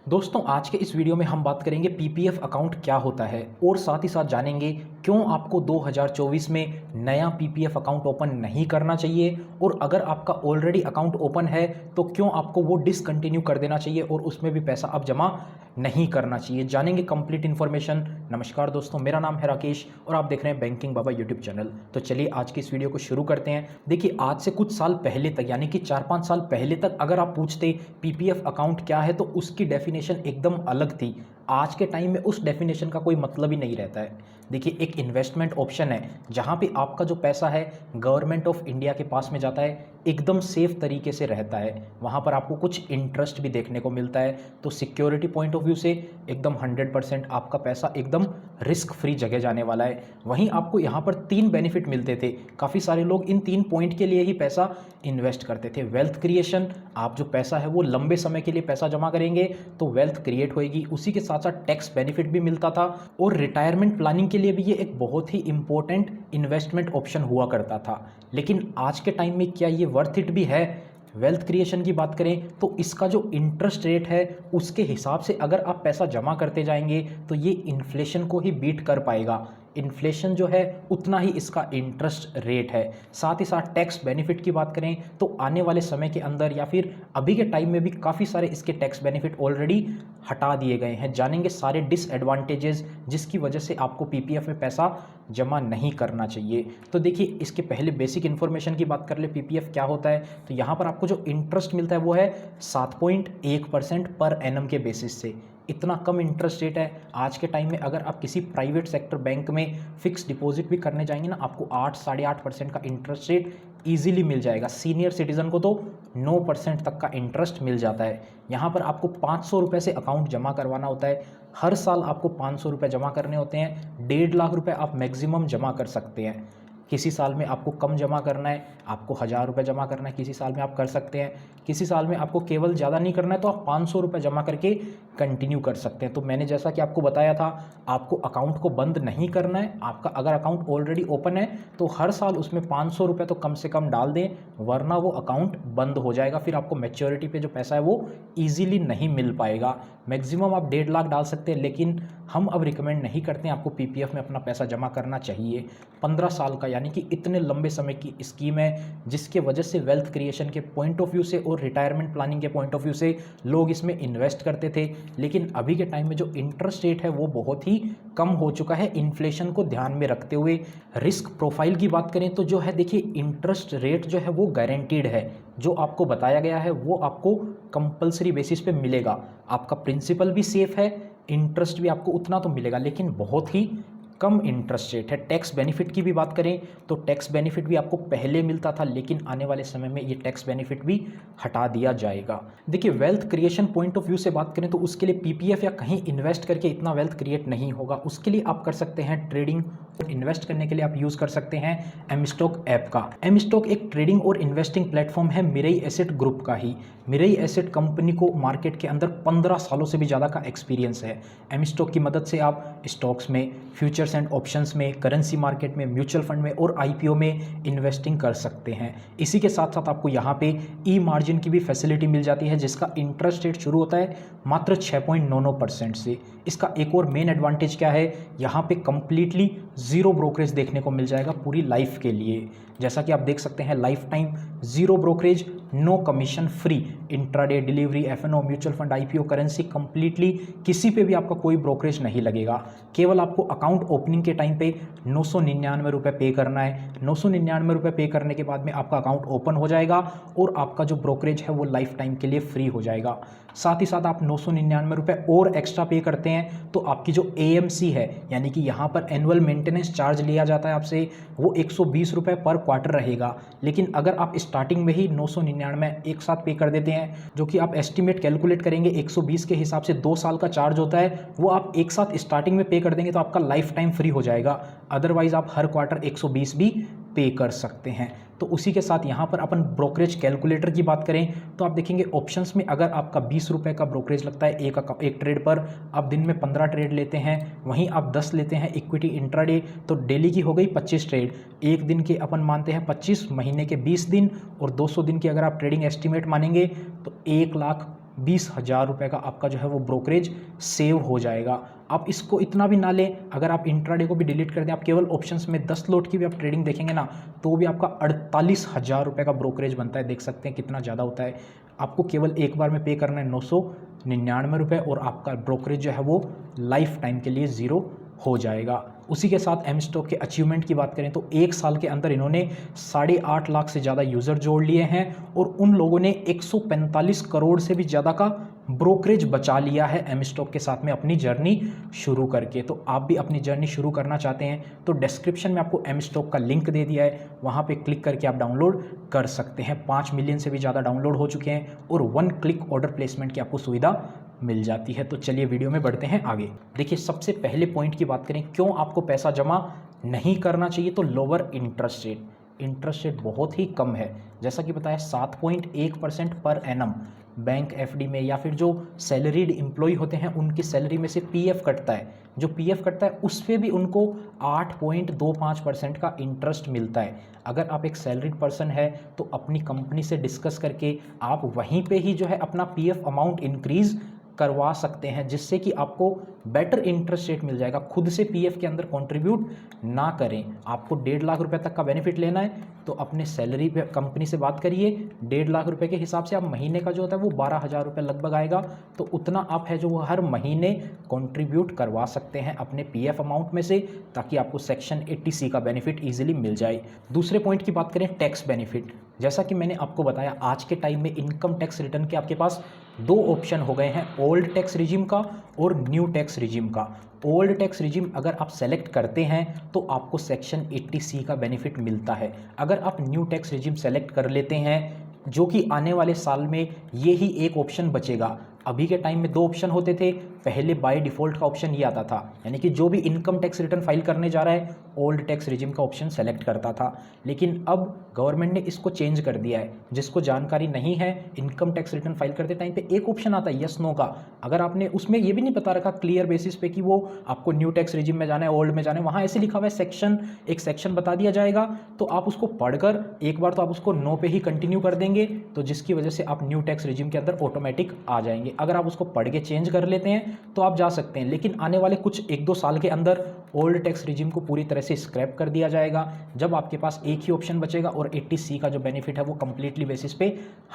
दोस्तों आज के इस वीडियो में हम बात करेंगे पीपीएफ अकाउंट क्या होता है और साथ ही साथ जानेंगे क्यों आपको 2024 में नया पीपीएफ अकाउंट ओपन नहीं करना चाहिए और अगर आपका ऑलरेडी अकाउंट ओपन है तो क्यों आपको वो डिसकंटिन्यू कर देना चाहिए और उसमें भी पैसा अब जमा नहीं करना चाहिए। जानेंगे कंप्लीट इन्फॉर्मेशन। नमस्कार दोस्तों, मेरा नाम है राकेश और आप देख रहे हैं बैंकिंग बाबा यूट्यूब चैनल। तो चलिए आज की इस वीडियो को शुरू करते हैं। देखिए आज से कुछ साल पहले तक यानी कि 4-5 साल पहले तक अगर आप पूछते पीपीएफ अकाउंट क्या है तो उसकी डेफिनेशन एकदम अलग थी। आज के टाइम में उस डेफिनेशन का कोई मतलब ही नहीं रहता है। देखिए एक इन्वेस्टमेंट ऑप्शन है जहाँ पे आपका जो पैसा है गवर्नमेंट ऑफ इंडिया के पास में जाता है, एकदम सेफ तरीके से रहता है। वहाँ पर आपको कुछ इंटरेस्ट भी देखने को मिलता है। तो सिक्योरिटी पॉइंट ऑफ व्यू से एकदम 100% आपका पैसा एकदम रिस्क फ्री जगह जाने वाला है। वहीं आपको यहाँ पर 3 बेनिफिट मिलते थे। काफ़ी सारे लोग इन 3 पॉइंट के लिए ही पैसा इन्वेस्ट करते थे। वेल्थ क्रिएशन, आप जो पैसा है वो लंबे समय के लिए पैसा जमा करेंगे तो वेल्थ क्रिएट होएगी। उसी के साथ साथ टैक्स बेनिफिट भी मिलता था और रिटायरमेंट प्लानिंग के लिए भी ये एक बहुत ही इंपॉर्टेंट इन्वेस्टमेंट ऑप्शन हुआ करता था। लेकिन आज के टाइम में क्या ये वर्थ इट भी है? वेल्थ क्रिएशन की बात करें तो इसका जो इंटरेस्ट रेट है उसके हिसाब से अगर आप पैसा जमा करते जाएंगे तो ये इन्फ्लेशन को ही बीट कर पाएगा। इन्फ्लेशन जो है उतना ही इसका इंटरेस्ट रेट है। साथ ही साथ टैक्स बेनिफिट की बात करें तो आने वाले समय के अंदर या फिर अभी के टाइम में भी काफ़ी सारे इसके टैक्स बेनिफिट ऑलरेडी हटा दिए गए हैं। जानेंगे सारे डिसएडवांटेजेस जिसकी वजह से आपको पीपीएफ में पैसा जमा नहीं करना चाहिए। तो देखिए इसके पहले बेसिक इन्फॉर्मेशन की बात कर ले, पीपीएफ क्या होता है। तो यहाँ पर आपको जो इंटरेस्ट मिलता है वो है 7.1% पर एनम के बेसिस से। इतना कम इंटरेस्ट रेट है। आज के टाइम में अगर आप किसी प्राइवेट सेक्टर बैंक में फिक्स डिपॉजिट भी करने जाएंगे ना, आपको 8-8.5% का इंटरेस्ट रेट ईजिली मिल जाएगा। सीनियर सिटीजन को तो 9% तक का इंटरेस्ट मिल जाता है। यहाँ पर आपको 500 रुपये से अकाउंट जमा करवाना होता है। हर साल आपको 500 रुपये जमा करने होते हैं। 1.5 लाख रुपये आप मैक्सिमम जमा कर सकते हैं। किसी साल में आपको कम जमा करना है, आपको 1000 रुपये जमा करना है, किसी साल में आप कर सकते हैं। किसी साल में आपको केवल ज़्यादा नहीं करना है तो आप 500 रुपये जमा करके कंटिन्यू कर सकते हैं। तो मैंने जैसा कि आपको बताया था, आपको अकाउंट को बंद नहीं करना है। आपका अगर अकाउंट ऑलरेडी ओपन है तो हर साल उसमें 500 रुपये तो कम से कम डाल दें, वरना वो अकाउंट बंद हो जाएगा। फिर आपको मैच्योरिटी पे जो पैसा है वो ईजिली नहीं मिल पाएगा। मैक्सिमम आप 1.5 लाख डाल सकते हैं, लेकिन हम अब रिकमेंड नहीं करते हैं। आपको पीपीएफ में अपना पैसा जमा करना चाहिए। 15 साल का यानी कि इतने लंबे समय की स्कीम है जिसके वजह से वेल्थ क्रिएशन के पॉइंट ऑफ व्यू से और रिटायरमेंट प्लानिंग के पॉइंट ऑफ व्यू से लोग इसमें इन्वेस्ट करते थे। लेकिन अभी के टाइम में जो इंटरेस्ट रेट है वो बहुत ही कम हो चुका है। इन्फ्लेशन को ध्यान में रखते हुए रिस्क प्रोफाइल की बात करें तो जो है देखिए इंटरेस्ट रेट जो है वो गारंटीड है। जो आपको बताया गया है वो आपको कंपल्सरी बेसिस पे मिलेगा। आपका प्रिंसिपल भी सेफ है, इंटरेस्ट भी आपको उतना तो मिलेगा, लेकिन बहुत ही कम इंटरेस्ट रेट है। टैक्स बेनिफिट की भी बात करें तो टैक्स बेनिफिट भी आपको पहले मिलता था, लेकिन आने वाले समय में ये टैक्स बेनिफिट भी हटा दिया जाएगा। देखिए wealth creation point of view से बात करें तो उसके लिए पीपीएफ या कहीं इन्वेस्ट करके इतना वेल्थ क्रिएट नहीं होगा। उसके लिए आप कर सकते हैं ट्रेडिंग। इन्वेस्ट करने के लिए आप यूज़ कर सकते हैं एम स्टॉक ऐप का। एम स्टॉक एक ट्रेडिंग और इन्वेस्टिंग प्लेटफॉर्म है मिरेई एसेट ग्रुप का ही। मिरेई एसेट कंपनी को मार्केट के अंदर 15 सालों से भी ज़्यादा का एक्सपीरियंस है। एम स्टॉक की मदद से आप स्टॉक्स में, फ्यूचर्स एंड ऑप्शंस में, करेंसी मार्केट में, म्यूचुअल फंड में और आईपीओ में इन्वेस्टिंग कर सकते हैं। इसी के साथ साथ आपको यहाँ पे ई मार्जिन की भी फैसिलिटी मिल जाती है जिसका इंटरेस्ट रेट शुरू होता है मात्र 6.99% से। इसका एक और मेन एडवांटेज क्या है, यहाँ पे कंप्लीटली ज़ीरो ब्रोकरेज देखने को मिल जाएगा पूरी लाइफ के लिए। जैसा कि आप देख सकते हैं life time zero brokerage, no commission, free intraday, delivery, FNO, mutual fund, IPO, currency, completely किसी पे भी आपका कोई ब्रोकरेज नहीं लगेगा। केवल आपको अकाउंट ओपनिंग के टाइम पे 999 रुपये पे करना है। 999 रुपये पे करने के बाद में आपका अकाउंट ओपन हो जाएगा और आपका जो ब्रोकरेज है वो लाइफ टाइम के लिए फ्री हो जाएगा। साथ ही साथ आप 999 रुपये और एक्स्ट्रा पे करते हैं तो आपकी जो एएमसी है यानी कि यहाँ पर एनुअल मेंटेनेंस चार्ज लिया जाता है आपसे, वो 120 रुपये पर क्वार्टर रहेगा। लेकिन अगर आप स्टार्टिंग में ही 999 एक साथ पे कर देते हैं, जो कि आप एस्टिमेट कैलकुलेट करेंगे 120 के हिसाब से 2 साल का चार्ज होता है, वो आप एक साथ स्टार्टिंग में पे कर देंगे तो आपका लाइफ टाइम फ्री हो जाएगा। अदरवाइज आप हर क्वार्टर 120 भी पे कर सकते हैं। तो उसी के साथ यहाँ पर अपन ब्रोकरेज कैलकुलेटर की बात करें तो आप देखेंगे ऑप्शंस में अगर आपका 20 रुपये का ब्रोकरेज लगता है एक ट्रेड पर, आप दिन में 15 ट्रेड लेते हैं, वहीं आप 10 लेते हैं इक्विटी इंट्राडे, तो डेली की हो गई 25 ट्रेड। एक दिन के अपन मानते हैं 25, महीने के 20 दिन और 200 दिन की अगर आप ट्रेडिंग एस्टिमेट मानेंगे तो 1 लाख 20,000 रुपये का आपका जो है वो ब्रोकरेज सेव हो जाएगा। आप इसको इतना भी ना लें, अगर आप इंट्राडे को भी डिलीट कर दें, आप केवल ऑप्शंस में 10 लॉट की भी आप ट्रेडिंग देखेंगे ना, तो भी आपका 48,000 रुपये का ब्रोकरेज बनता है। देख सकते हैं कितना ज़्यादा होता है। आपको केवल एक बार में पे करना है 999 रुपये और आपका ब्रोकरेज जो है वो लाइफ टाइम के लिए ज़ीरो हो जाएगा। उसी के साथ एम स्टॉक के अचीवमेंट की बात करें तो 1 साल के अंदर इन्होंने 8.5 लाख से ज़्यादा यूज़र जोड़ लिए हैं और उन लोगों ने 145 करोड़ से भी ज़्यादा का ब्रोकरेज बचा लिया है एम स्टॉक के साथ में अपनी जर्नी शुरू करके। तो आप भी अपनी जर्नी शुरू करना चाहते हैं तो डिस्क्रिप्शन में आपको एम स्टॉक का लिंक दे दिया है, वहाँ पे क्लिक करके आप डाउनलोड कर सकते हैं। 5 मिलियन से भी ज़्यादा डाउनलोड हो चुके हैं और 1 क्लिक ऑर्डर प्लेसमेंट की आपको सुविधा मिल जाती है। तो चलिए वीडियो में बढ़ते हैं आगे। देखिए सबसे पहले पॉइंट की बात करें क्यों आपको पैसा जमा नहीं करना चाहिए, तो lower interest rate. Interest rate बहुत ही कम है, जैसा कि बताया 7.1% पर एनम बैंक एफडी में, या फिर जो सैलरीड एम्प्लॉय होते हैं उनकी सैलरी में से पीएफ कटता है, जो पीएफ कटता है उस पर भी उनको 8.25% का इंटरेस्ट मिलता है। अगर आप एक सैलरीड पर्सन है तो अपनी कंपनी से डिस्कस करके आप वहीं पे ही जो है अपना पीएफ अमाउंट इंक्रीज़ करवा सकते हैं, जिससे कि आपको बेटर इंटरेस्ट रेट मिल जाएगा। खुद से पीएफ के अंदर कंट्रीब्यूट ना करें। आपको 1.5 लाख रुपए तक का बेनिफिट लेना है तो अपने सैलरी पे कंपनी से बात करिए। 1.5 लाख रुपए के हिसाब से आप महीने का जो होता है वो 12,000 रुपये लगभग आएगा, तो उतना आप है जो वो हर महीने कंट्रीब्यूट करवा सकते हैं अपने पीएफ अमाउंट में से, ताकि आपको सेक्शन 80C का बेनिफिट ईजिली मिल जाए। दूसरे पॉइंट की बात करें टैक्स बेनिफिट, जैसा कि मैंने आपको बताया आज के टाइम में इनकम टैक्स रिटर्न के आपके पास 2 ऑप्शन हो गए हैं, ओल्ड टैक्स रिजीम का और न्यू टैक्स रिजीम का। ओल्ड टैक्स रिजीम अगर आप सेलेक्ट करते हैं तो आपको सेक्शन 80C का बेनिफिट मिलता है। अगर आप न्यू टैक्स रिजीम सेलेक्ट कर लेते हैं, जो कि आने वाले साल में ये ही एक ऑप्शन बचेगा। अभी के टाइम में 2 ऑप्शन होते थे, पहले बाय डिफ़ॉल्ट का ऑप्शन ये आता था, यानी कि जो भी इनकम टैक्स रिटर्न फाइल करने जा रहा है ओल्ड टैक्स रिजीम का ऑप्शन सेलेक्ट करता था। लेकिन अब गवर्नमेंट ने इसको चेंज कर दिया है। जिसको जानकारी नहीं है, इनकम टैक्स रिटर्न फाइल करते टाइम पे एक ऑप्शन आता है यस नो का। अगर आपने उसमें ये भी नहीं बता रखा क्लियर बेसिस पे कि वो आपको न्यू टैक्स रिजीम में जाना है ओल्ड में जाना है, वहाँ ऐसे लिखा हुआ है सेक्शन, एक सेक्शन बता दिया जाएगा, तो आप उसको पढ़कर एक बार तो आप उसको नो पे ही कंटिन्यू कर देंगे, तो जिसकी वजह से आप न्यू टैक्स रिजीम के अंदर ऑटोमेटिक आ जाएंगे। अगर आप उसको पढ़ के चेंज कर लेते हैं तो आप जा सकते हैं, लेकिन आने वाले कुछ 1-2 साल के अंदर ओल्ड टैक्स रिजीम को पूरी तरह से स्क्रैप कर दिया जाएगा, जब आपके पास एक ही ऑप्शन बचेगा और 80C का जो बेनिफिट है वो कंप्लीटली बेसिस पे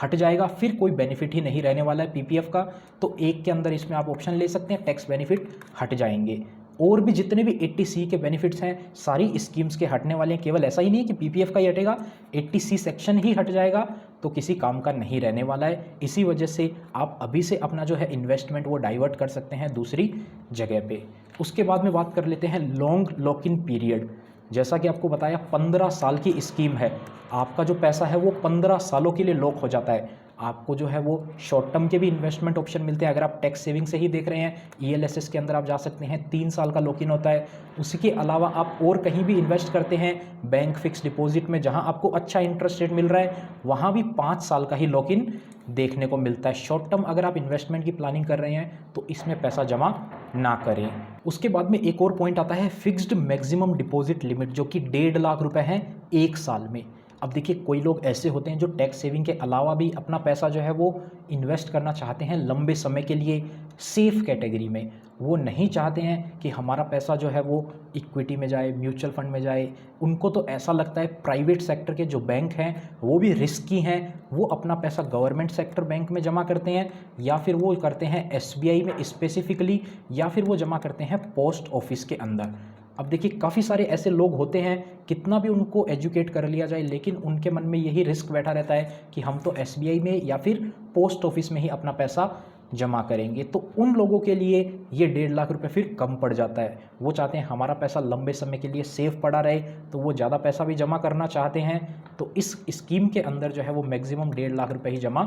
हट जाएगा। फिर कोई बेनिफिट ही नहीं रहने वाला है पीपीएफ का। तो एक के अंदर इसमें आप ऑप्शन ले सकते हैं, टैक्स बेनिफिट हट जाएंगे। और भी जितने भी 80C के बेनिफिट्स हैं सारी स्कीम्स के हटने वाले हैं। केवल ऐसा ही नहीं है कि पीपीएफ का ही हटेगा, 80C सेक्शन ही हट जाएगा तो किसी काम का नहीं रहने वाला है। इसी वजह से आप अभी से अपना जो है इन्वेस्टमेंट वो डाइवर्ट कर सकते हैं दूसरी जगह पे। उसके बाद में बात कर लेते हैं लॉन्ग लॉक इन पीरियड। जैसा कि आपको बताया 15 साल की स्कीम है, आपका जो पैसा है वो 15 सालों के लिए लॉक हो जाता है। आपको जो है वो शॉर्ट टर्म के भी इन्वेस्टमेंट ऑप्शन मिलते हैं। अगर आप टैक्स सेविंग से ही देख रहे हैं, ELSS के अंदर आप जा सकते हैं, 3 साल का लॉक इन होता है। उसके अलावा आप और कहीं भी इन्वेस्ट करते हैं बैंक फिक्स डिपॉजिट में, जहां आपको अच्छा इंटरेस्ट रेट मिल रहा है, वहां भी 5 साल का ही लॉक इन देखने को मिलता है। शॉर्ट टर्म अगर आप इन्वेस्टमेंट की प्लानिंग कर रहे हैं तो इसमें पैसा जमा ना करें। उसके बाद में एक और पॉइंट आता है फिक्स्ड मैक्सिमम डिपॉजिट लिमिट, जो कि 1.5 लाख रुपए है 1 साल में। अब देखिए कोई लोग ऐसे होते हैं जो टैक्स सेविंग के अलावा भी अपना पैसा जो है वो इन्वेस्ट करना चाहते हैं लंबे समय के लिए सेफ कैटेगरी में। वो नहीं चाहते हैं कि हमारा पैसा जो है वो इक्विटी में जाए, म्यूचुअल फंड में जाए। उनको तो ऐसा लगता है प्राइवेट सेक्टर के जो बैंक हैं वो भी रिस्की हैं, वो अपना पैसा गवर्नमेंट सेक्टर बैंक में जमा करते हैं, या फिर वो करते हैं SBI में स्पेसिफिकली, या फिर वो जमा करते हैं पोस्ट ऑफिस के अंदर। अब देखिए काफ़ी सारे ऐसे लोग होते हैं, कितना भी उनको एजुकेट कर लिया जाए लेकिन उनके मन में यही रिस्क बैठा रहता है कि हम तो SBI में या फिर पोस्ट ऑफिस में ही अपना पैसा जमा करेंगे। तो उन लोगों के लिए ये 1.5 लाख रुपए फिर कम पड़ जाता है। वो चाहते हैं हमारा पैसा लंबे समय के लिए सेफ पड़ा रहे, तो वो ज़्यादा पैसा भी जमा करना चाहते हैं। तो इस स्कीम के अंदर जो है वो मैक्सिमम 1.5 लाख रुपए ही जमा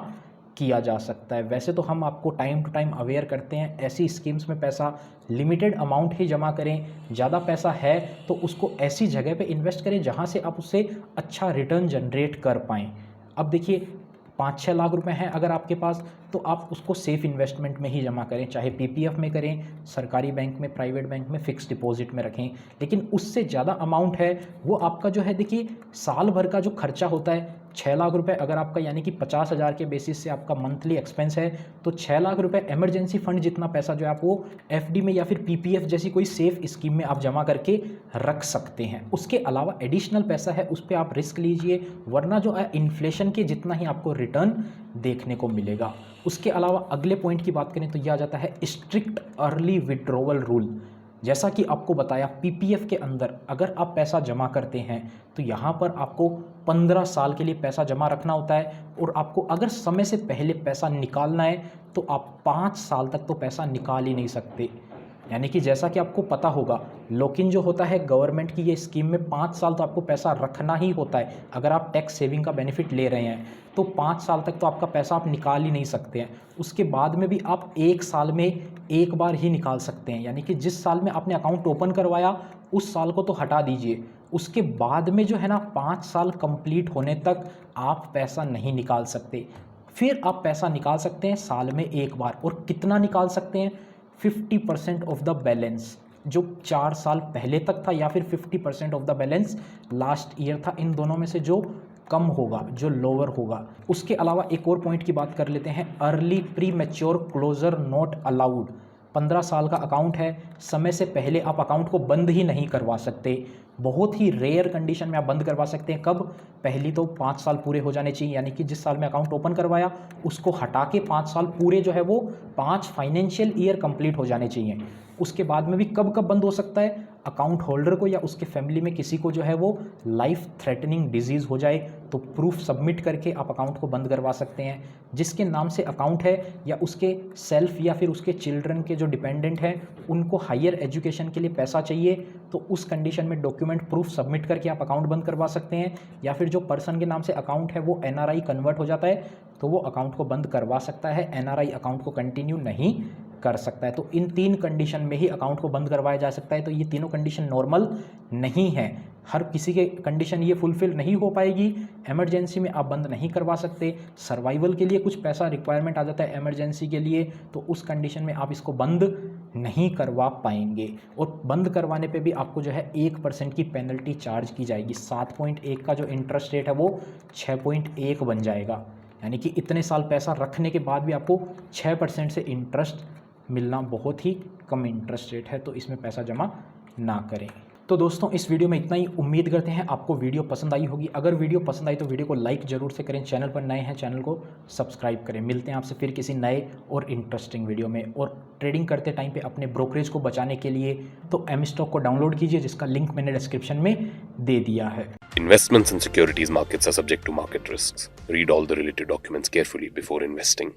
किया जा सकता है। वैसे तो हम आपको टाइम टू टाइम अवेयर करते हैं, ऐसी स्कीम्स में पैसा लिमिटेड अमाउंट ही जमा करें। ज़्यादा पैसा है तो उसको ऐसी जगह पे इन्वेस्ट करें जहां से आप उससे अच्छा रिटर्न जनरेट कर पाएँ। अब देखिए 5-6 लाख रुपए हैं अगर आपके पास, तो आप उसको सेफ इन्वेस्टमेंट में ही जमा करें, चाहे पीपीएफ में करें, सरकारी बैंक में, प्राइवेट बैंक में, फिक्स डिपॉजिट में रखें। लेकिन उससे ज़्यादा अमाउंट है वो आपका जो है देखिए साल भर का जो खर्चा होता है 6 लाख रुपए अगर आपका यानी कि 50,000 के बेसिस से आपका मंथली एक्सपेंस है, तो 6 लाख रुपए इमरजेंसी फंड जितना पैसा जो है आप वो एफडी में या फिर पीपीएफ जैसी कोई सेफ स्कीम में आप जमा करके रख सकते हैं। उसके अलावा एडिशनल पैसा है उस पर आप रिस्क लीजिए, वरना जो है इन्फ्लेशन के जितना ही आपको रिटर्न देखने को मिलेगा। उसके अलावा अगले पॉइंट की बात करें तो यह आ जाता है स्ट्रिक्ट अर्ली विड्रॉवल रूल। जैसा कि आपको बताया, पीपीएफ के अंदर अगर आप पैसा जमा करते हैं तो यहाँ पर आपको 15 साल के लिए पैसा जमा रखना होता है, और आपको अगर समय से पहले पैसा निकालना है तो आप 5 साल तक तो पैसा निकाल ही नहीं सकते। यानी कि जैसा कि आपको पता होगा, लॉक इन जो होता है गवर्नमेंट की ये स्कीम में 5 साल तो आपको पैसा रखना ही होता है। अगर आप टैक्स सेविंग का बेनिफिट ले रहे हैं तो 5 साल तक तो आपका पैसा आप निकाल ही नहीं सकते हैं। उसके बाद में भी आप 1 साल में एक बार ही निकाल सकते हैं। यानी कि जिस साल में आपने अकाउंट ओपन करवाया उस साल को तो हटा दीजिए, उसके बाद में जो है ना 5 साल कंप्लीट होने तक आप पैसा नहीं निकाल सकते। फिर आप पैसा निकाल सकते हैं साल में एक बार, और कितना निकाल सकते हैं? 50% ऑफ द बैलेंस जो 4 साल पहले तक था, या फिर 50% of the balance last year था। इन दोनों में से जो कम होगा, जो लोअर होगा। उसके अलावा एक और पॉइंट की बात कर लेते हैं, early premature closure not allowed. 15 साल का अकाउंट है, समय से पहले आप अकाउंट को बंद ही नहीं करवा सकते। बहुत ही रेयर कंडीशन में आप बंद करवा सकते हैं। कब? पहली तो 5 साल पूरे हो जाने चाहिए, यानी कि जिस साल में अकाउंट ओपन करवाया उसको हटा के 5 साल पूरे जो है वो 5 फाइनेंशियल ईयर कंप्लीट हो जाने चाहिए। उसके बाद में भी कब कब बंद हो सकता है? अकाउंट होल्डर को या उसके फैमिली में किसी को जो है वो लाइफ थ्रेटनिंग डिजीज़ हो जाए तो प्रूफ सबमिट करके आप अकाउंट को बंद करवा सकते हैं। जिसके नाम से अकाउंट है या उसके सेल्फ या फिर उसके चिल्ड्रन के जो डिपेंडेंट हैं उनको हायर एजुकेशन के लिए पैसा चाहिए, तो उस कंडीशन में डॉक्यूमेंट प्रूफ सबमिट करके आप अकाउंट बंद करवा सकते हैं। या फिर जो पर्सन के नाम से अकाउंट है वो एनआरआई कन्वर्ट हो जाता है तो वो अकाउंट को बंद करवा सकता है, एनआरआई अकाउंट को कंटिन्यू नहीं कर सकता है। तो इन 3 कंडीशन में ही अकाउंट को बंद करवाया जा सकता है। तो ये तीनों कंडीशन नॉर्मल नहीं है, हर किसी के कंडीशन ये फुलफिल नहीं हो पाएगी। इमरजेंसी में आप बंद नहीं करवा सकते, सर्वाइवल के लिए कुछ पैसा रिक्वायरमेंट आ जाता है इमरजेंसी के लिए, तो उस कंडीशन में आप इसको बंद नहीं करवा पाएंगे। और बंद करवाने पे भी आपको जो है 1% की पेनल्टी चार्ज की जाएगी। 7.1 का जो इंटरेस्ट रेट है वो 6.1 बन जाएगा। यानी कि इतने साल पैसा रखने के बाद भी आपको 6% से इंटरेस्ट मिलना बहुत ही कम इंटरेस्ट रेट है, तो इसमें पैसा जमा ना करें। तो दोस्तों इस वीडियो में इतना ही। उम्मीद करते हैं आपको वीडियो पसंद आई होगी। अगर वीडियो पसंद आई तो वीडियो को लाइक जरूर से करें, चैनल पर नए हैं चैनल को सब्सक्राइब करें। मिलते हैं आपसे फिर किसी नए और इंटरेस्टिंग वीडियो में। और ट्रेडिंग करते टाइम पे अपने ब्रोकरेज को बचाने के लिए तो एम स्टॉक को डाउनलोड कीजिए, जिसका लिंक मैंने डिस्क्रिप्शन में दे दिया है। Investments in securities markets are subject to market risks. Read all the related documents carefully before investing.